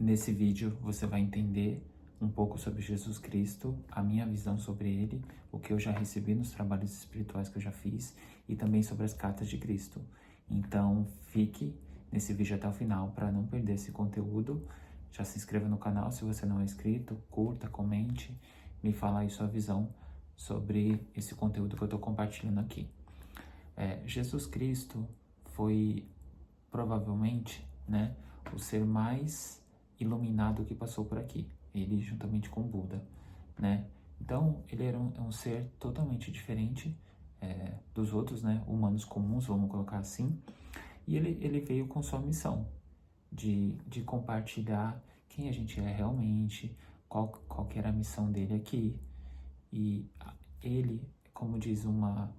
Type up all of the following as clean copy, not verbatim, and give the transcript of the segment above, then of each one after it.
Nesse vídeo você vai entender um pouco sobre Jesus Cristo, a minha visão sobre ele, o que eu já recebi nos trabalhos espirituais que eu já fiz e também sobre as cartas de Cristo. Então fique nesse vídeo até o final para não perder esse conteúdo. Já se inscreva no canal se você não é inscrito, curta, comente, me fala aí sua visão sobre esse conteúdo que eu estou compartilhando aqui. Jesus Cristo foi provavelmente, né, o ser mais iluminado que passou por aqui, ele juntamente com Buda, né? Então ele era um ser totalmente diferente dos outros, né, humanos comuns, vamos colocar assim, e ele veio com sua missão de compartilhar quem a gente é realmente, qual que era a missão dele aqui, e ele, como diz uma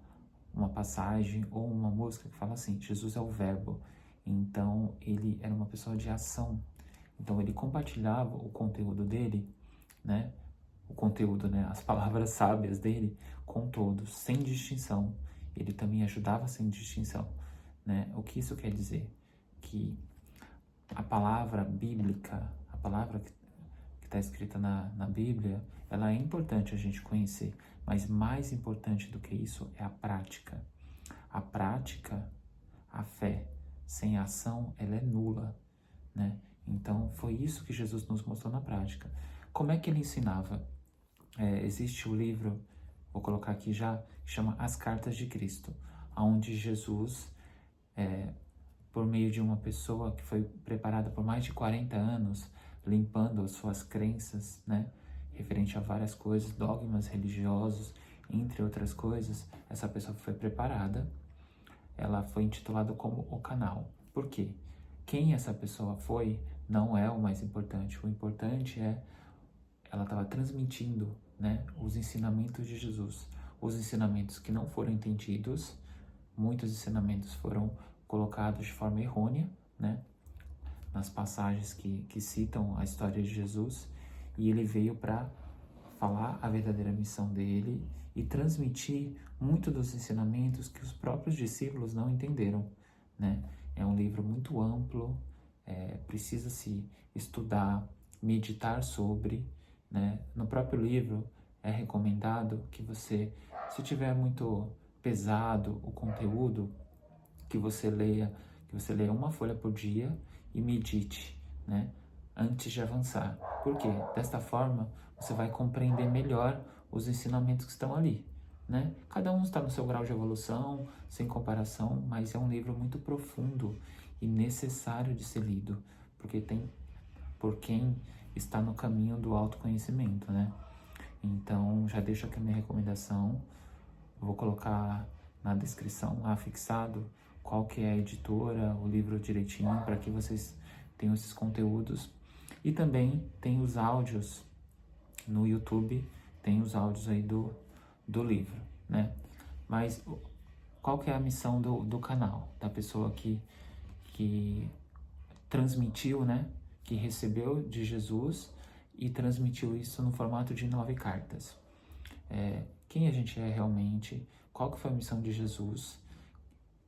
passagem ou uma música que fala assim, Jesus é o verbo, então ele era uma pessoa de ação, então ele compartilhava o conteúdo dele, né, as palavras sábias dele com todos, sem distinção, ele também ajudava sem distinção, né, o que isso quer dizer? Que a palavra bíblica, a palavra que está escrita na Bíblia, ela é importante a gente conhecer, mas mais importante do que isso é a prática. A prática, a fé, sem ação, ela é nula, né? Então, foi isso que Jesus nos mostrou na prática. Como é que ele ensinava? Existe o livro, vou colocar aqui já, que chama As Cartas de Cristo, onde Jesus, por meio de uma pessoa que foi preparada por mais de 40 anos, limpando as suas crenças, né, referente a várias coisas, dogmas religiosos, entre outras coisas, essa pessoa foi preparada, ela foi intitulada como o canal. Por quê? Quem essa pessoa foi não é o mais importante. O importante é ela estava transmitindo, né, os ensinamentos de Jesus, os ensinamentos que não foram entendidos, muitos ensinamentos foram colocados de forma errônea, né, nas passagens que citam a história de Jesus, e ele veio para falar a verdadeira missão dele e transmitir muito dos ensinamentos que os próprios discípulos não entenderam, né? É um livro muito amplo, precisa se estudar, meditar sobre, né? No próprio livro é recomendado que você, se tiver muito pesado o conteúdo, que você leia uma folha por dia e medite, né, antes de avançar. Por quê? Desta forma, você vai compreender melhor os ensinamentos que estão ali, né? Cada um está no seu grau de evolução, sem comparação, mas é um livro muito profundo e necessário de ser lido, porque tem por quem está no caminho do autoconhecimento, né? Então, já deixo aqui a minha recomendação, vou colocar na descrição lá fixado qual que é a editora, o livro direitinho, para que vocês tenham esses conteúdos. E também tem os áudios no YouTube, tem os áudios aí do livro, né? Mas qual que é a missão do canal, da pessoa que transmitiu, né? Que recebeu de Jesus e transmitiu isso no formato de 9 cartas. Quem a gente é realmente, qual que foi a missão de Jesus,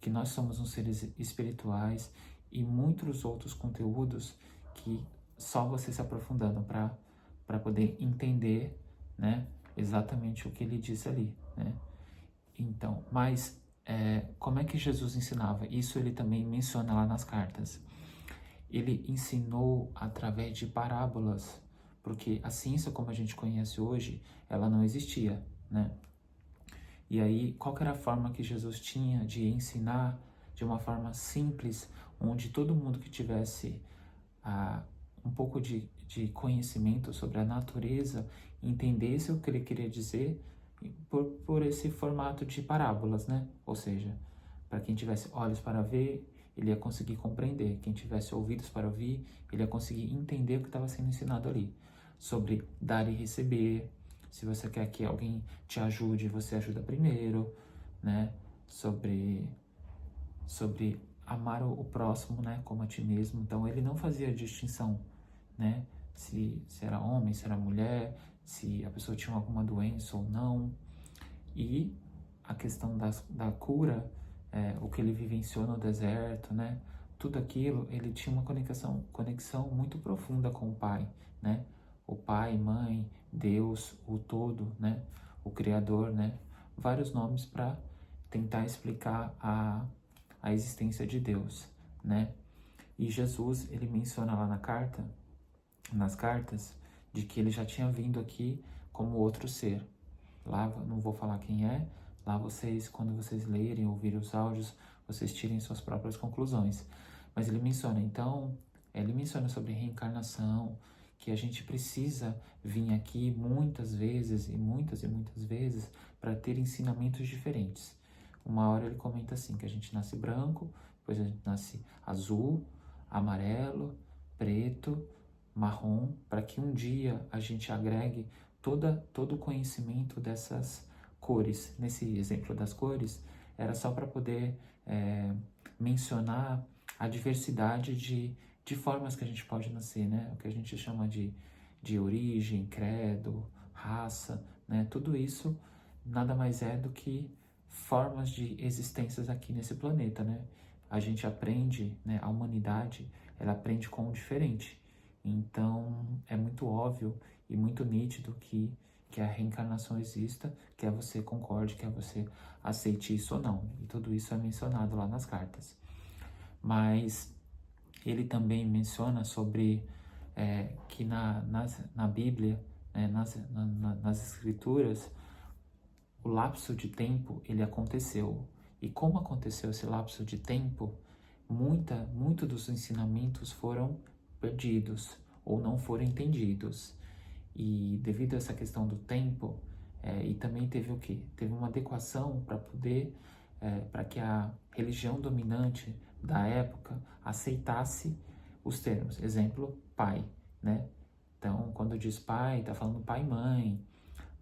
que nós somos uns seres espirituais e muitos outros conteúdos que só você se aprofundando para poder entender, né, exatamente o que ele disse ali, né? Então, mas como é que Jesus ensinava? Isso ele também menciona lá nas cartas. Ele ensinou através de parábolas, porque a ciência como a gente conhece hoje, ela não existia, né? E aí, qual que era a forma que Jesus tinha de ensinar de uma forma simples, onde todo mundo que tivesse um pouco de conhecimento sobre a natureza entendesse o que ele queria dizer por esse formato de parábolas, né? Ou seja, para quem tivesse olhos para ver, ele ia conseguir compreender. Quem tivesse ouvidos para ouvir, ele ia conseguir entender o que estava sendo ensinado ali. Sobre dar e receber. Se você quer que alguém te ajude, você ajuda primeiro, né? Sobre amar o próximo, né? Como a ti mesmo. Então, ele não fazia distinção, né? Se era homem, se era mulher, se a pessoa tinha alguma doença ou não. E a questão da cura, o que ele vivenciou no deserto, né? tudo aquilo, ele tinha uma conexão muito profunda com o Pai, né? O Pai, Mãe, Deus, o Todo, né? O Criador, né? Vários nomes para tentar explicar a existência de Deus, né? E Jesus, ele menciona lá nas cartas, de que ele já tinha vindo aqui como outro ser. Lá, não vou falar quem é, lá vocês, quando vocês lerem, ouvirem os áudios, vocês tirem suas próprias conclusões. Mas ele menciona, então, ele menciona sobre reencarnação, que a gente precisa vir aqui muitas vezes, e muitas vezes, para ter ensinamentos diferentes. Uma hora ele comenta assim, que a gente nasce branco, depois a gente nasce azul, amarelo, preto, marrom, para que um dia a gente agregue todo o conhecimento dessas cores. Nesse exemplo das cores, era só para poder mencionar a diversidade de formas que a gente pode nascer, né? O que a gente chama de origem, credo, raça, né? Tudo isso nada mais é do que formas de existências aqui nesse planeta, né? A gente aprende, né? A humanidade, ela aprende com o diferente. Então, é muito óbvio e muito nítido que a reencarnação exista, quer você concorde, quer você aceite isso ou não. E tudo isso é mencionado lá nas cartas. Mas ele também menciona sobre que na Bíblia, né, nas Escrituras, o lapso de tempo, ele aconteceu. E como aconteceu esse lapso de tempo, muito dos ensinamentos foram perdidos ou não foram entendidos. E devido a essa questão do tempo, e também teve o quê? Teve uma adequação para poder, para que a religião dominante da época aceitasse os termos. Exemplo, pai, né? Então, quando diz pai, está falando pai e mãe,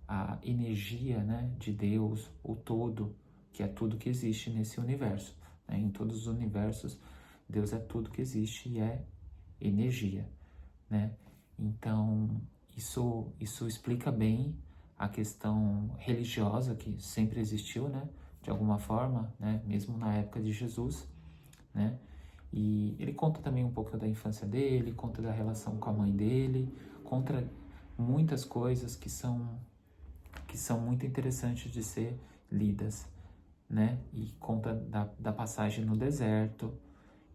a energia, né, de Deus, o todo, que é tudo que existe nesse universo, né? Em todos os universos, Deus é tudo que existe e é energia, né? Então, isso explica bem a questão religiosa que sempre existiu, né? De alguma forma, né? Mesmo na época de Jesus, né? E ele conta também um pouco da infância dele, conta da relação com a mãe dele, conta muitas coisas que são muito interessantes de ser lidas, né? E conta da passagem no deserto.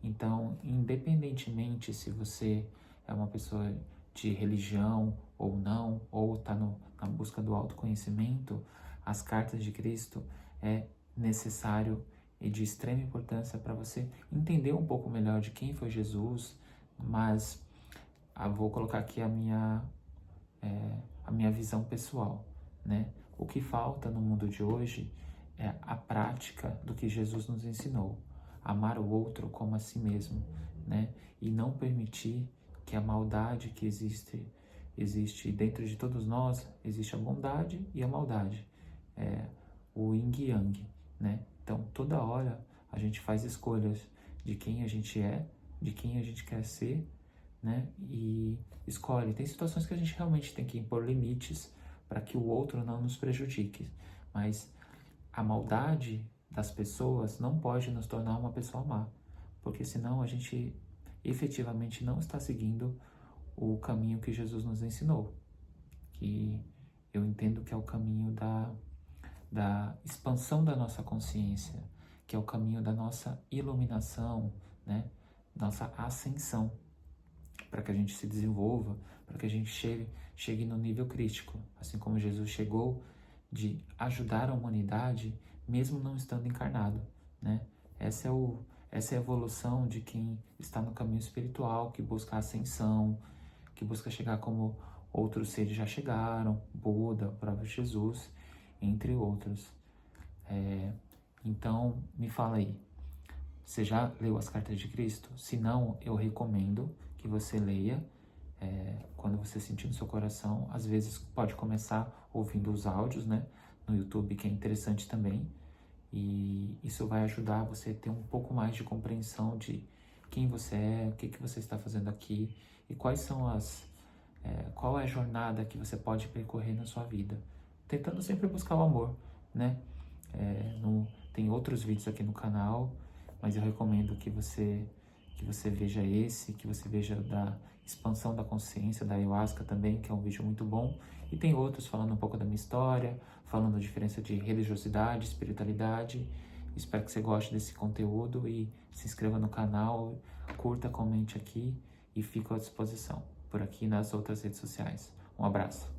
Então, independentemente se você é uma pessoa de religião ou não, ou está na busca do autoconhecimento, as cartas de Cristo é necessário e de extrema importância para você entender um pouco melhor de quem foi Jesus, mas vou colocar aqui a minha visão pessoal, né? O que falta no mundo de hoje é a prática do que Jesus nos ensinou, amar o outro como a si mesmo, né? E não permitir que a maldade que existe dentro de todos nós, existe a bondade e a maldade, o yin e yang, né? Então, toda hora a gente faz escolhas de quem a gente é, de quem a gente quer ser, né? E escolhe. Tem situações que a gente realmente tem que impor limites para que o outro não nos prejudique, mas a maldade das pessoas não pode nos tornar uma pessoa má, porque senão a gente efetivamente não está seguindo o caminho que Jesus nos ensinou, que eu entendo que é o caminho da expansão da nossa consciência, que é o caminho da nossa iluminação, né? Nossa ascensão, para que a gente se desenvolva, para que a gente chegue no nível crítico, assim como Jesus chegou, de ajudar a humanidade mesmo não estando encarnado, né? Essa é a evolução de quem está no caminho espiritual, que busca a ascensão, que busca chegar como outros seres já chegaram, Buda, o próprio Jesus, entre outros. Então, me fala aí, você já leu as cartas de Cristo? Se não, eu recomendo que você leia quando você sentir no seu coração. Às vezes pode começar ouvindo os áudios, né, no YouTube, que é interessante também. E isso vai ajudar você a ter um pouco mais de compreensão de quem você é, o que você está fazendo aqui e quais são qual é a jornada que você pode percorrer na sua vida. Tentando sempre buscar o amor, né? Tem outros vídeos aqui no canal, mas eu recomendo que que você veja esse, que você veja da expansão da consciência, da Ayahuasca também, que é um vídeo muito bom. E tem outros falando um pouco da minha história, falando a diferença de religiosidade, espiritualidade. Espero que você goste desse conteúdo e se inscreva no canal, curta, comente aqui e fico à disposição por aqui nas outras redes sociais. Um abraço.